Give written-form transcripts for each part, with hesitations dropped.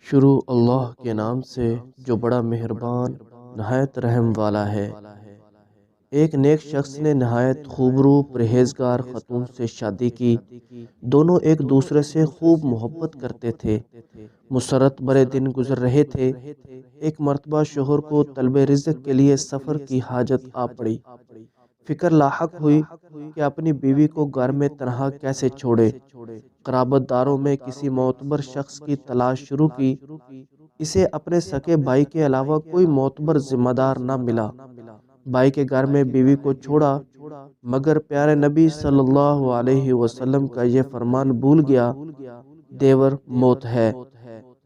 شروع اللہ کے نام سے جو بڑا مہربان نہایت رحم والا ہے۔ ایک نیک شخص نے نہایت خوبرو پرہیزگار خاتون سے شادی کی۔ دونوں ایک دوسرے سے خوب محبت کرتے تھے۔ مسرت برے دن گزر رہے تھے۔ ایک مرتبہ شوہر کو طلب رزق کے لیے سفر کی حاجت آ پڑی۔ فکر لاحق ہوئی کہ اپنی بیوی کو گھر میں تنہا کیسے چھوڑے۔ قرابت داروں میں کسی معتبر شخص کی تلاش شروع کی۔ اسے اپنے سکے بھائی کے علاوہ کوئی معتبر ذمہ دار نہ ملا۔ بھائی کے گھر میں بیوی کو چھوڑا، مگر پیارے نبی صلی اللہ علیہ وسلم کا یہ فرمان بھول گیا، دیور موت ہے،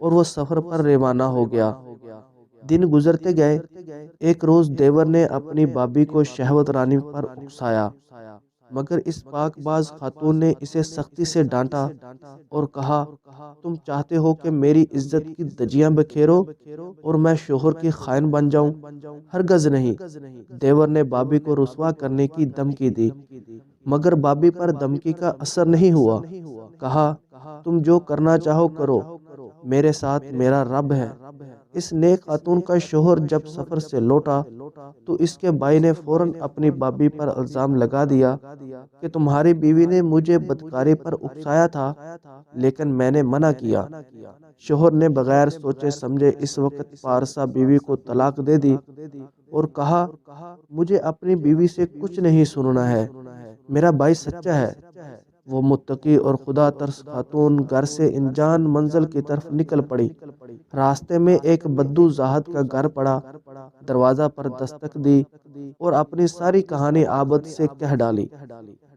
اور وہ سفر پر روانہ ہو گیا۔ دن گزرتے گئے۔ ایک روز دیور نے اپنی بھابھی کو شہوت رانی پر اکسایا، مگر اس پاک باز خاتون نے اسے سختی سے ڈانٹا اور کہا، تم چاہتے ہو کہ میری عزت کی دھجیاں بکھیرو اور میں شوہر کی خائن بن جاؤں؟ ہرگز نہیں۔ دیور نے بھابھی کو رسوا کرنے کی دھمکی دی، مگر بھابھی پر دھمکی کا اثر نہیں ہوا۔ کہا، تم جو کرنا چاہو کرو، میرے ساتھ میرا رب ہے۔ اس نیک خاتون کا شوہر جب سفر سے لوٹا تو اس کے بھائی نے فوراً اپنی بھابھی پر الزام لگا دیا کہ تمہاری بیوی نے مجھے بدکاری پر اکسایا تھا، لیکن میں نے منع کیا۔ شوہر نے بغیر سوچے سمجھے اس وقت پارسا بیوی کو طلاق دے دی اور کہا، مجھے اپنی بیوی سے کچھ نہیں سننا ہے، میرا بھائی سچا ہے۔ وہ متقی اور خدا ترس خاتون گھر سے انجان منزل کی طرف نکل پڑی۔ راستے میں ایک بدو زاہد کا گھر پڑا۔ دروازہ پر دستک دی اور اپنی ساری کہانی عابد سے کہہ ڈالی۔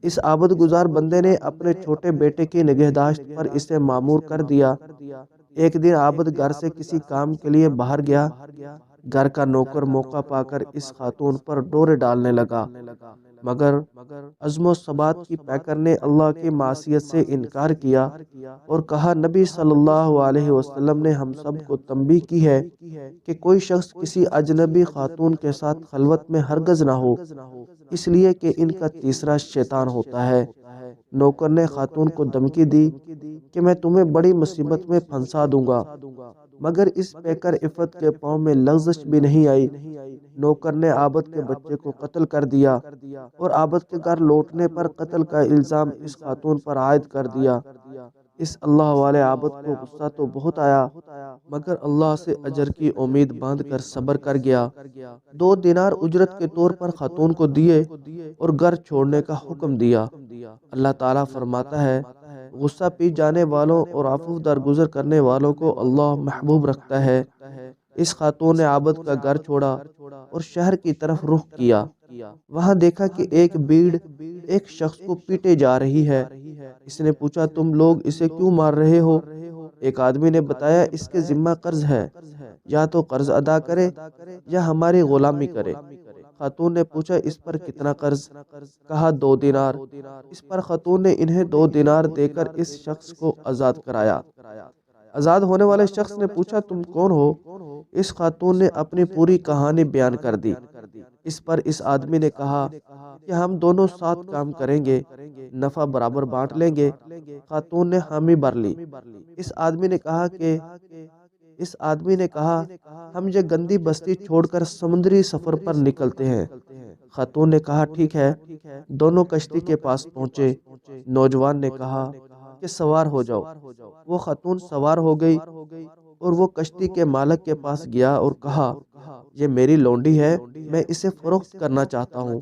اس عابد گزار بندے نے اپنے چھوٹے بیٹے کی نگہداشت پر اسے مامور کر دیا۔ ایک دن عابد گھر سے کسی کام کے لیے باہر گیا۔ گھر کا نوکر موقع پا کر اس خاتون پر ڈورے ڈالنے لگا، مگر عزم و ثبات کی پیکر نے اللہ کی معصیت سے انکار کیا اور کہا، نبی صلی اللہ علیہ وسلم نے ہم سب کو تنبیہ کی ہے کہ کوئی شخص کسی اجنبی خاتون کے ساتھ خلوت میں ہرگز نہ ہو، اس لیے کہ ان کا تیسرا شیطان ہوتا ہے۔ نوکر نے خاتون کو دھمکی دی کہ میں تمہیں بڑی مصیبت میں پھنسا دوں گا، مگر اس پیکر عفت کے پاؤں میں لغزش بھی نہیں آئی۔ نوکر نے عابد کے بچے کو قتل کر دیا اور عابد کے گھر لوٹنے پر قتل کا الزام اس خاتون پر عائد کر دیا۔ اس اللہ والے عابد کو غصہ تو بہت آیا، مگر اللہ سے اجر کی امید باندھ کر صبر کر گیا۔ 2 دینار اجرت کے طور پر خاتون کو دیے اور گھر چھوڑنے کا حکم دیا۔ اللہ تعالیٰ فرماتا ہے، غصہ پی جانے والوں اور عفو درگزر کرنے والوں کو اللہ محبوب رکھتا ہے۔ اس خاتون نے عابد کا گھر چھوڑا اور شہر کی طرف رخ کیا۔ وہاں دیکھا کہ ایک بھیڑ ایک شخص کو پیٹے جا رہی ہے۔ اس نے پوچھا، تم لوگ اسے کیوں مار رہے ہو؟ ایک آدمی نے بتایا، اس کے ذمہ قرض ہے، یا تو قرض ادا کرے یا ہماری غلامی کرے۔ خاتون نے پوچھا، اس پر کتنا قرض؟ کہا، 2 دینار۔ اس پر خاتون نے انہیں 2 دینار دے کر اس شخص کو آزاد کرایا۔ آزاد ہونے والے شخص نے پوچھا، تم کون ہو؟ اس خاتون نے اپنی پوری کہانی بیان کر دی۔ اس پر اس آدمی نے کہا کہ ہم دونوں ساتھ کام کریں گے، نفع برابر بانٹ لیں گے۔ خاتون نے حامی بھر لی۔ اس آدمی نے کہا، ہم یہ گندی بستی چھوڑ کر سمندری سفر پر نکلتے ہیں۔ خاتون نے کہا، ٹھیک ہے۔ دونوں کشتی کے پاس پہنچے۔ نوجوان نے کہا کہ سوار ہو جاؤ۔ وہ خاتون سوار ہو گئی اور وہ کشتی کے مالک کے پاس گیا اور کہا، یہ میری لونڈی ہے، میں اسے فروخت کرنا چاہتا ہوں۔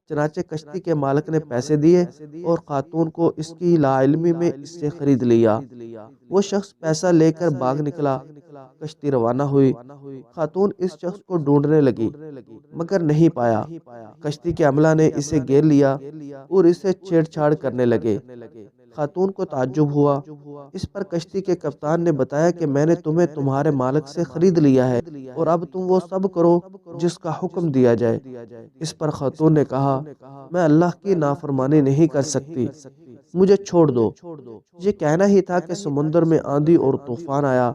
چنانچہ کشتی کے مالک نے پیسے دیے اور خاتون کو اس کی لا علمی میں اس سے خرید لیا۔ وہ شخص پیسہ لے کر بھاگ نکلا۔ کشتی روانہ ہوئی۔ خاتون اس شخص کو ڈھونڈنے لگی، مگر نہیں پایا۔ کشتی کے عملہ نے اسے گھیر لیا اور اسے چھیڑ چھاڑ کرنے لگے۔ خاتون کو تعجب ہوا۔ اس پر کشتی کے کپتان نے بتایا کہ میں نے تمہیں تمہارے مالک سے خرید لیا ہے اور اب تم وہ سب کرو جس کا حکم دیا جائے۔ اس پر خاتون نے کہا، میں اللہ کی نافرمانی نہیں کر سکتی، مجھے چھوڑ دو۔ یہ کہنا ہی تھا کہ سمندر میں آندھی اور طوفان آیا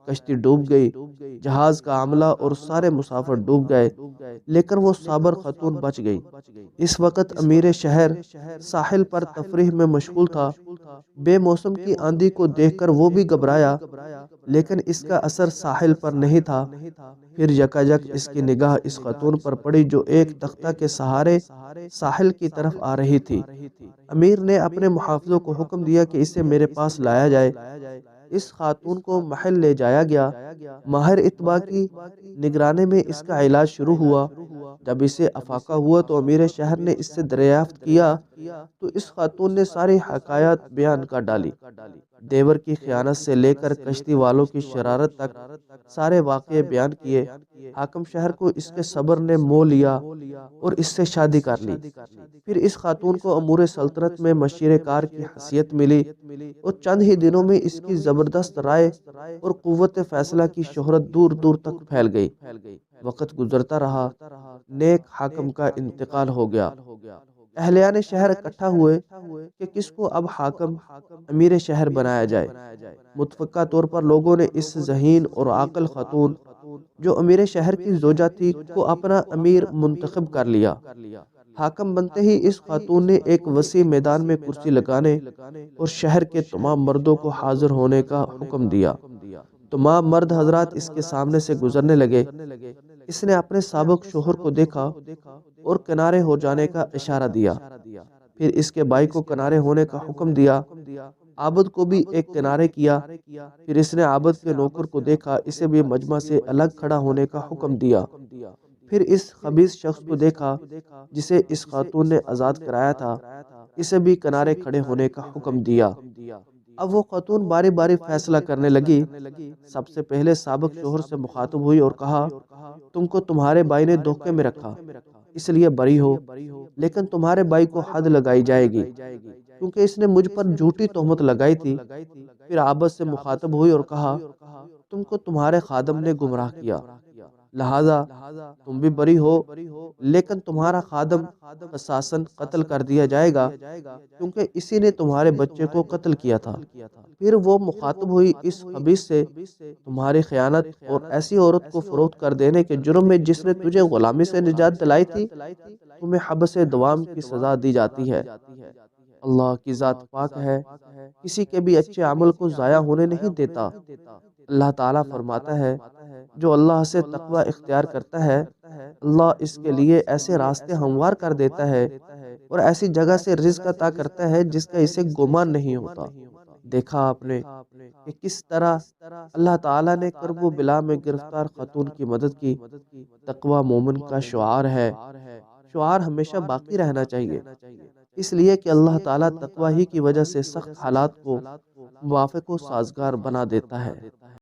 کشتی ڈوب گئی، جہاز کا عملہ اور سارے مسافر ڈوب گئے، لیکن وہ صابر خاتون بچ گئی۔ اس وقت امیر شہر ساحل پر تفریح میں مشغول تھا۔ بے موسم کی آندھی کو دیکھ کر وہ بھی گھبرایا، لیکن اس کا اثر ساحل پر نہیں تھا۔ پھر یکایک اس کی نگاہ اس خاتون پر پڑی جو ایک تختہ کے سہارے ساحل کی طرف آ رہی تھی۔ امیر نے اپنے محافظوں کو حکم دیا کہ اسے میرے پاس لایا جائے۔ اس خاتون کو محل لے جایا گیا۔ ماہر اطباء کی نگرانی میں اس کا علاج شروع ہوا۔ جب اسے افاقہ ہوا تو امیر شہر نے اس سے دریافت کیا تو اس خاتون نے ساری حقائق بیان کر ڈالی۔ دیور کی خیانت سے لے کر کشتی والوں کی شرارت تک سارے واقعے بیان کیے۔ حاکم شہر کو اس کے صبر نے مول لیا اور اس سے شادی کر لی۔ پھر اس خاتون کو امور سلطنت میں مشیر کار کی حیثیت ملی اور چند ہی دنوں میں اس کی زبردست رائے اور قوت فیصلہ کی شہرت دور دور تک پھیل گئی۔ وقت گزرتا رہا، نیک حاکم کا انتقال ہو گیا۔ اہلیان شہر اکٹھا ہوئے کہ کس کو اب حاکم امیر شہر بنایا جائے۔ متفقہ طور پر لوگوں نے اس ذہین اور عاقل خاتون جو امیر شہر کی زوجہ تھی کو اپنا امیر منتخب کر لیا۔ حاکم بنتے ہی اس خاتون نے ایک وسیع میدان میں کرسی لگانے اور شہر کے تمام مردوں کو حاضر ہونے کا حکم دیا۔ تمام مرد حضرات اس کے سامنے سے گزرنے لگے۔ اس نے اپنے سابق شوہر کو دیکھا اور کنارے ہو جانے کا اشارہ دیا۔ پھر اس کے بھائی کو کنارے ہونے کا حکم دیا۔ عابد کو بھی ایک کنارے کیا۔ پھر اس نے عابد کے نوکر کو دیکھا، اسے بھی مجمع سے الگ کھڑا ہونے کا حکم دیا۔ پھر اس خبیث شخص کو دیکھا جسے اس خاتون نے آزاد کرایا تھا، اسے بھی کنارے کھڑے ہونے کا حکم دیا۔ اب وہ خاتون باری باری فیصلہ کرنے لگی۔ سب سے پہلے سابق شوہر سے مخاطب ہوئی اور کہا، تم کو تمہارے بھائی نے دھوکے میں رکھا، اس لیے بری ہو، لیکن تمہارے بھائی کو حد لگائی جائے گی کیونکہ اس نے مجھ پر جھوٹی تہمت لگائی تھی۔ پھر عابد سے مخاطب ہوئی اور کہا، تم کو تمہارے خادم نے گمراہ کیا، لہذا تم بھی بری ہو، لیکن تمہارا خادم قصاصاً قتل کر دیا جائے گا کیونکہ اسی نے تمہارے بچے کو قتل کیا تھا۔ پھر وہ مخاطب ہوئی اس خبیث سے، تمہاری خیانت اور ایسی عورت کو فروخت کر دینے کے جرم میں جس نے تجھے غلامی سے نجات دلائی تھی، تمہیں حبس دوام کی سزا دی جاتی ہے۔ اللہ کی ذات پاک ہے، کسی کے بھی اچھے عمل کو ضائع ہونے نہیں دیتا۔ اللہ تعالیٰ فرماتا ہے، جو اللہ سے تقوی اختیار کرتا ہے، اللہ اس کے لیے ایسے راستے ہموار کر دیتا ہے اور ایسی جگہ سے رزق عطا کرتا ہے جس کا اسے گمان نہیں ہوتا۔ دیکھا آپ نے کہ کس طرح اللہ تعالیٰ نے کرب و بلا میں گرفتار خاتون کی مدد کی۔ تقوی مومن کا شعار ہے۔ شعار ہمیشہ باقی رہنا چاہیے، اس لیے کہ اللہ تعالیٰ تقوی ہی کی وجہ سے سخت حالات کو موافق و سازگار بنا دیتا ہے۔